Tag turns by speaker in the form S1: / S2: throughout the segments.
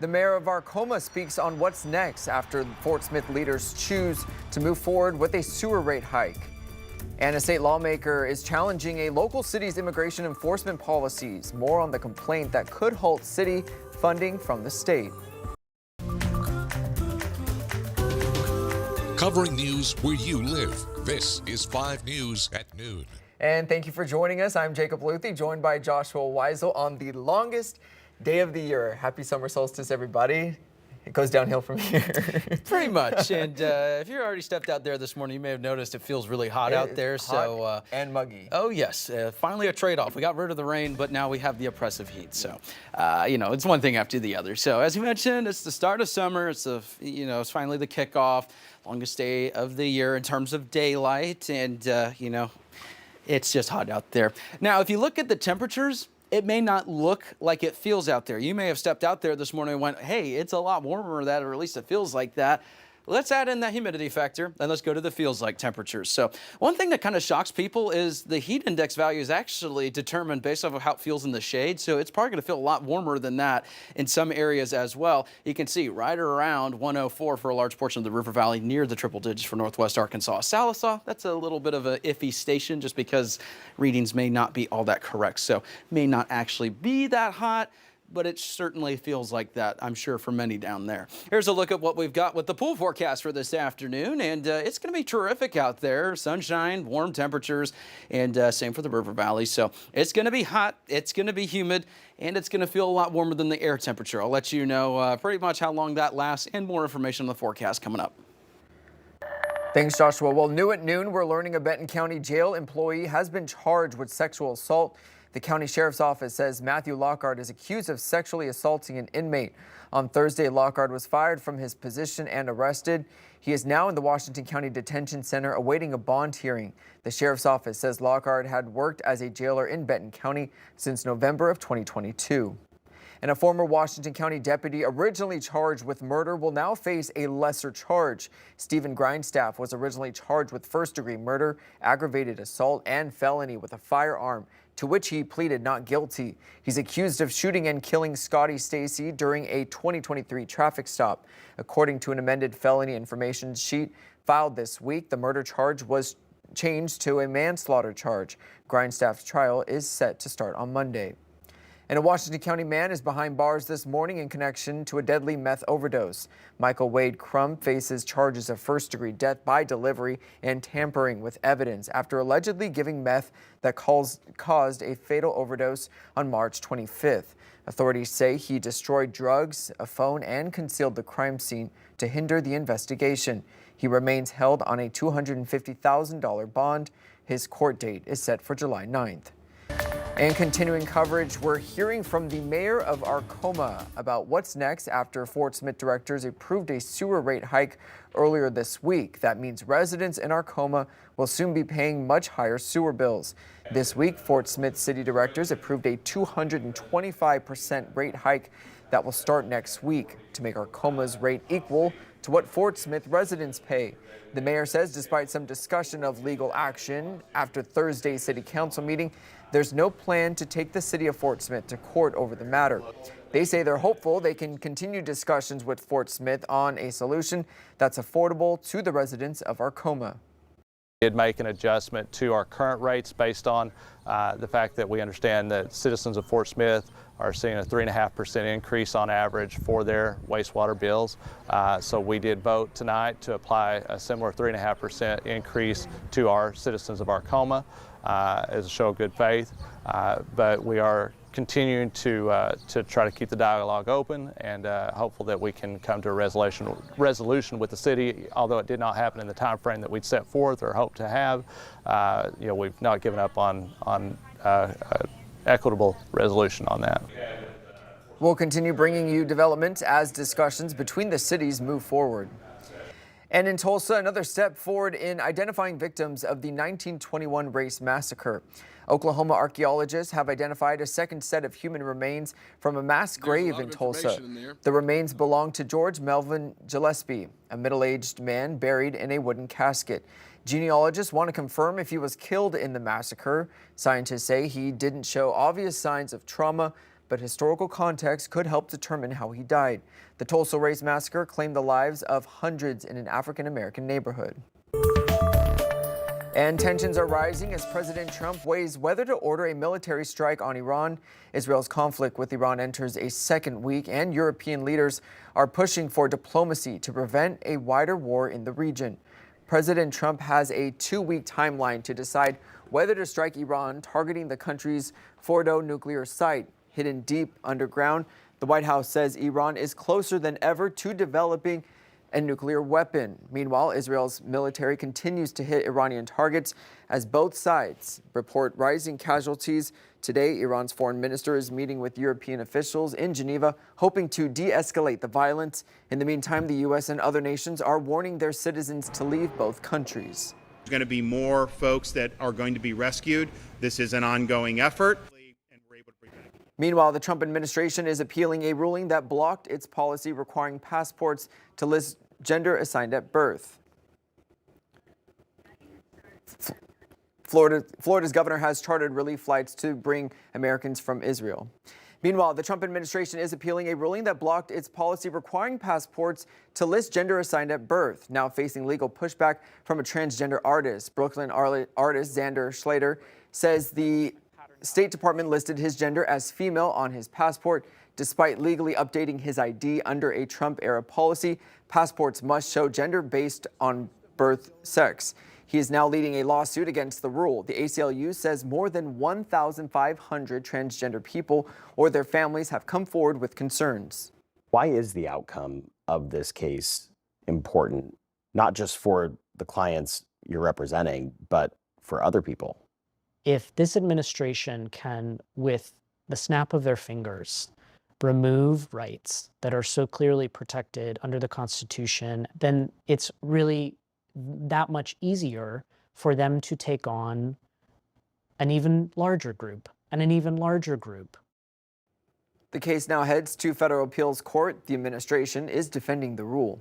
S1: The mayor of Arcoma speaks on what's next after Fort Smith leaders choose to move forward with a sewer rate hike. And a state lawmaker is challenging a local city's immigration enforcement policies. More on the complaint that could halt city funding from the state.
S2: Covering news where you live. This is 5 News at noon.
S1: And thank you for joining us. I'm Jacob Luthi, joined by Joshua Weisel on the longest day of the year. Happy summer solstice, everybody. It goes downhiil from here.
S3: Pretty much. And if you already stepped out there this morning, you may have noticed it feels really hot out there.
S1: Hot and muggy.
S3: Oh, yes. Finally a trade-off. We got rid of the rain, but now we have the oppressive heat. So, it's one thing after the other. So, as you mentioned, it's the start of summer. It's it's finally the kickoff. Longest day of the year in terms of daylight. And, it's just hot out there. Now, if you look at the temperatures, it may not look like it feels out there. You may have stepped out there this morning and went, hey, it's a lot warmer than that, or at least it feels like that. Let's add in that humidity factor, and let's go to the feels like temperatures. So one thing that kind of shocks people is the heat index value is actually determined based off of how it feels in the shade. So it's probably going to feel a lot warmer than that in some areas as well. You can see right around 104 for a large portion of the River Valley, near the triple digits for northwest Arkansas. Sallisaw, that's a little bit of an iffy station just because readings may not be all that correct. So may not actually be that hot, but it certainly feels like that, I'm sure, for many down there. Here's a look at what we've got with the pool forecast for this afternoon, and it's going to be terrific out there. Sunshine, warm temperatures, and same for the River Valley. So it's going to be hot, it's going to be humid, and it's going to feel a lot warmer than the air temperature. I'll let you know pretty much how long that lasts and more information on the forecast coming up.
S1: Thanks, Joshua. Well, new at noon, we're learning a Benton County Jail employee has been charged with sexual assault. The county sheriff's office says Matthew Lockard is accused of sexually assaulting an inmate. On Thursday, Lockard was fired from his position and arrested. He is now in the Washington County Detention Center awaiting a bond hearing. The sheriff's office says Lockard had worked as a jailer in Benton County since November of 2022. And a former Washington County deputy originally charged with murder will now face a lesser charge. Stephen Grindstaff was originally charged with first-degree murder, aggravated assault, and felony with a firearm, to which he pleaded not guilty. He's accused of shooting and killing Scotty Stacy during a 2023 traffic stop. According to an amended felony information sheet filed this week, the murder charge was changed to a manslaughter charge. Grindstaff's trial is set to start on Monday. And a Washington County man is behind bars this morning in connection to a deadly meth overdose. Michael Wade Crump faces charges of first-degree death by delivery and tampering with evidence after allegedly giving meth that caused a fatal overdose on March 25th. Authorities say he destroyed drugs, a phone, and concealed the crime scene to hinder the investigation. He remains held on a $250,000 bond. His court date is set for July 9th. And continuing coverage, we're hearing from the mayor of Arcoma about what's next after Fort Smith directors approved a sewer rate hike earlier this week. That means residents in Arcoma will soon be paying much higher sewer bills. This week, Fort Smith city directors approved a 225% rate hike that will start next week to make Arcoma's rate equal to what Fort Smith residents pay. The mayor says despite some discussion of legal action after Thursday's city council meeting, there's no plan to take the city of Fort Smith to court over the matter. They say they're hopeful they can continue discussions with Fort Smith on a solution that's affordable to the residents of Arcoma.
S4: We did make an adjustment to our current rates based on the fact that we understand that citizens of Fort Smith are seeing a 3.5% increase on average for their wastewater bills. So we did vote tonight to apply a similar 3.5% increase to our citizens of Arcoma as a show of good faith. But we are continuing to try to keep the dialogue open and hopeful that we can come to a resolution with the city. Although it did not happen in the time frame that we'd set forth or hoped to have, we've not given up on equitable resolution on that.
S1: We'll continue bringing you developments as discussions between the cities move forward. And in Tulsa, another step forward in identifying victims of the 1921 race massacre. Oklahoma archaeologists have identified a second set of human remains from a mass grave in Tulsa. The remains belong to George Melvin Gillespie, a middle-aged man buried in a wooden casket. Genealogists want to confirm if he was killed in the massacre. Scientists say he didn't show obvious signs of trauma, but historical context could help determine how he died. The Tulsa race massacre claimed the lives of hundreds in an African-American neighborhood. And tensions are rising as President Trump weighs whether to order a military strike on Iran. Israel's conflict with Iran enters a second week, and European leaders are pushing for diplomacy to prevent a wider war in the region. President Trump has a 2-week timeline to decide whether to strike Iran, targeting the country's Fordo nuclear site, hidden deep underground. The White House says Iran is closer than ever to developing a nuclear weapon. Meanwhile, Israel's military continues to hit Iranian targets as both sides report rising casualties. Today, Iran's foreign minister is meeting with European officials in Geneva, hoping to de-escalate the violence. In the meantime, the U.S. and other nations are warning their citizens to leave both countries.
S5: There's going to be more folks that are going to be rescued. This is an ongoing effort.
S1: Meanwhile, the Trump administration is appealing a ruling that blocked its policy requiring passports to list gender assigned at birth. Florida's governor has chartered relief flights to bring Americans from Israel. Meanwhile, the Trump administration is appealing a ruling that blocked its policy requiring passports to list gender assigned at birth, now facing legal pushback from a transgender artist. Brooklyn artist Xander Schlater says the State Department listed his gender as female on his passport. Despite legally updating his ID under a Trump-era policy, passports must show gender based on birth sex. He is now leading a lawsuit against the rule. The ACLU says more than 1,500 transgender people or their families have come forward with concerns.
S6: Why is the outcome of this case important, not just for the clients you're representing, but for other people?
S7: If this administration can, with the snap of their fingers, remove rights that are so clearly protected under the Constitution, then it's really that much easier for them to take on an even larger group and an even larger group.
S1: The case now heads to federal appeals court. The administration is defending the rule.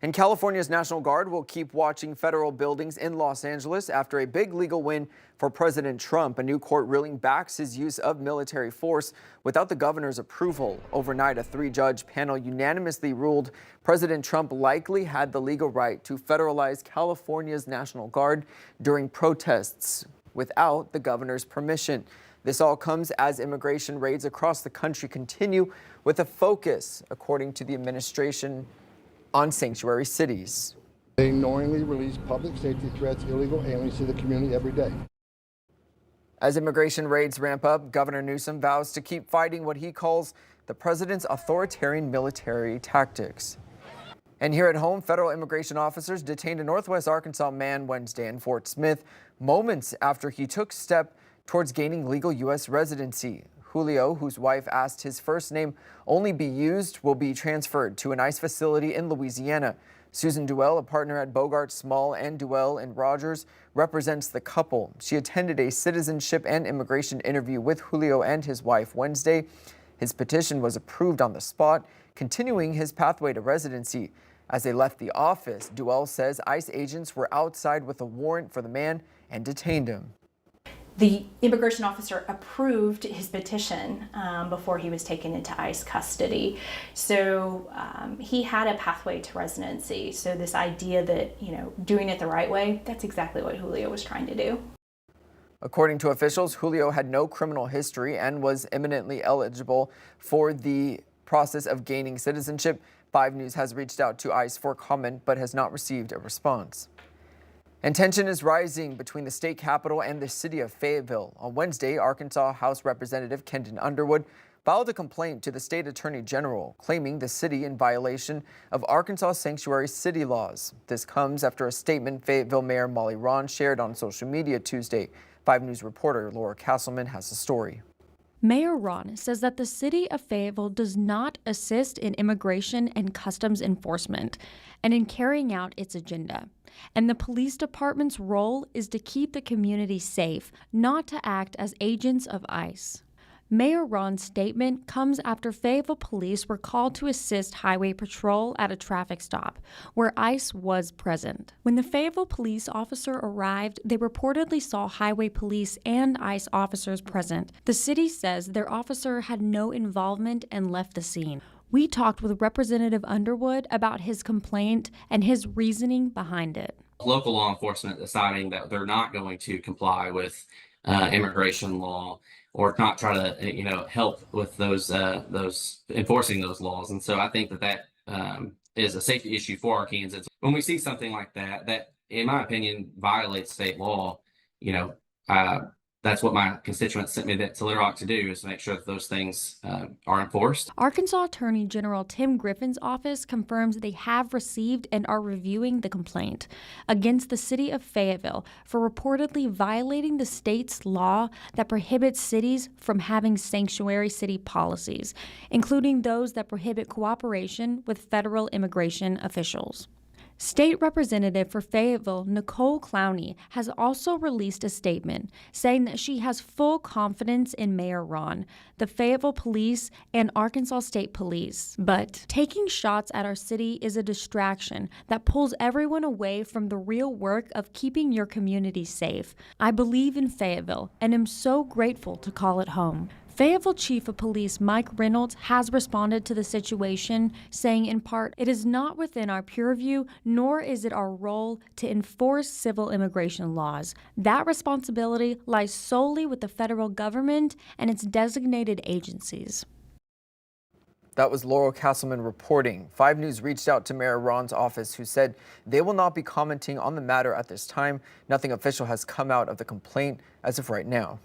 S1: And California's National Guard will keep watching federal buildings in Los Angeles after a big legal win for President Trump. A new court ruling backs his use of military force without the governor's approval. Overnight, a 3-judge panel unanimously ruled President Trump likely had the legal right to federalize California's National Guard during protests without the governor's permission. This all comes as immigration raids across the country continue, with a focus, according to the administration, on sanctuary cities.
S8: They knowingly release public safety threats, illegal aliens to the community every day.
S1: As immigration raids ramp up, Governor Newsom vows to keep fighting what he calls the president's authoritarian military tactics. And here at home, federal immigration officers detained a Northwest Arkansas man Wednesday in Fort Smith, moments after he took step towards gaining legal U.S. residency. Julio, whose wife asked his first name only be used, will be transferred to an ICE facility in Louisiana. Susan Duell, a partner at Bogart, Small and Duell and Rogers, represents the couple. She attended a citizenship and immigration interview with Julio and his wife Wednesday. His petition was approved on the spot, continuing his pathway to residency. As they left the office, Duell says ICE agents were outside with a warrant for the man and detained him.
S9: The immigration officer approved his petition before he was taken into ICE custody. So he had a pathway to residency. So this idea that, doing it the right way, that's exactly what Julio was trying to do.
S1: According to officials, Julio had no criminal history and was eminently eligible for the process of gaining citizenship. 5 News has reached out to ICE for comment but has not received a response. And tension is rising between the state capitol and the city of Fayetteville. On Wednesday, Arkansas House Representative Kendon Underwood filed a complaint to the state attorney general, claiming the city in violation of Arkansas sanctuary city laws. This comes after a statement Fayetteville Mayor Molly Ron shared on social media Tuesday. 5 News reporter Laura Castleman has the story.
S10: Mayor Ron says that the city of Fayetteville does not assist in immigration and customs enforcement and in carrying out its agenda. And the police department's role is to keep the community safe, not to act as agents of ICE. Mayor Ron's statement comes after Fayetteville police were called to assist highway patrol at a traffic stop, where ICE was present. When the Fayetteville police officer arrived, they reportedly saw highway police and ICE officers present. The city says their officer had no involvement and left the scene. We talked with Representative Underwood about his complaint and his reasoning behind it.
S11: Local law enforcement deciding that they're not going to comply with immigration law or not try to, help with those enforcing those laws. And so I think that is a safety issue for Arkansans. When we see something like that in my opinion violates state law, that's what my constituents sent me to Little Rock to do, is to make sure that those things are enforced.
S10: Arkansas Attorney General Tim Griffin's office confirms they have received and are reviewing the complaint against the city of Fayetteville for reportedly violating the state's law that prohibits cities from having sanctuary city policies, including those that prohibit cooperation with federal immigration officials. State Representative for Fayetteville, Nicole Clowney, has also released a statement saying that she has full confidence in Mayor Ron, the Fayetteville Police, and Arkansas State Police. But taking shots at our city is a distraction that pulls everyone away from the real work of keeping your community safe. I believe in Fayetteville and am so grateful to call it home. Fayetteville Chief of Police Mike Reynolds has responded to the situation, saying in part, "It is not within our purview, nor is it our role to enforce civil immigration laws. That responsibility lies solely with the federal government and its designated agencies."
S1: That was Laurel Castleman reporting. 5 News reached out to Mayor Ron's office, who said they will not be commenting on the matter at this time. Nothing official has come out of the complaint as of right now.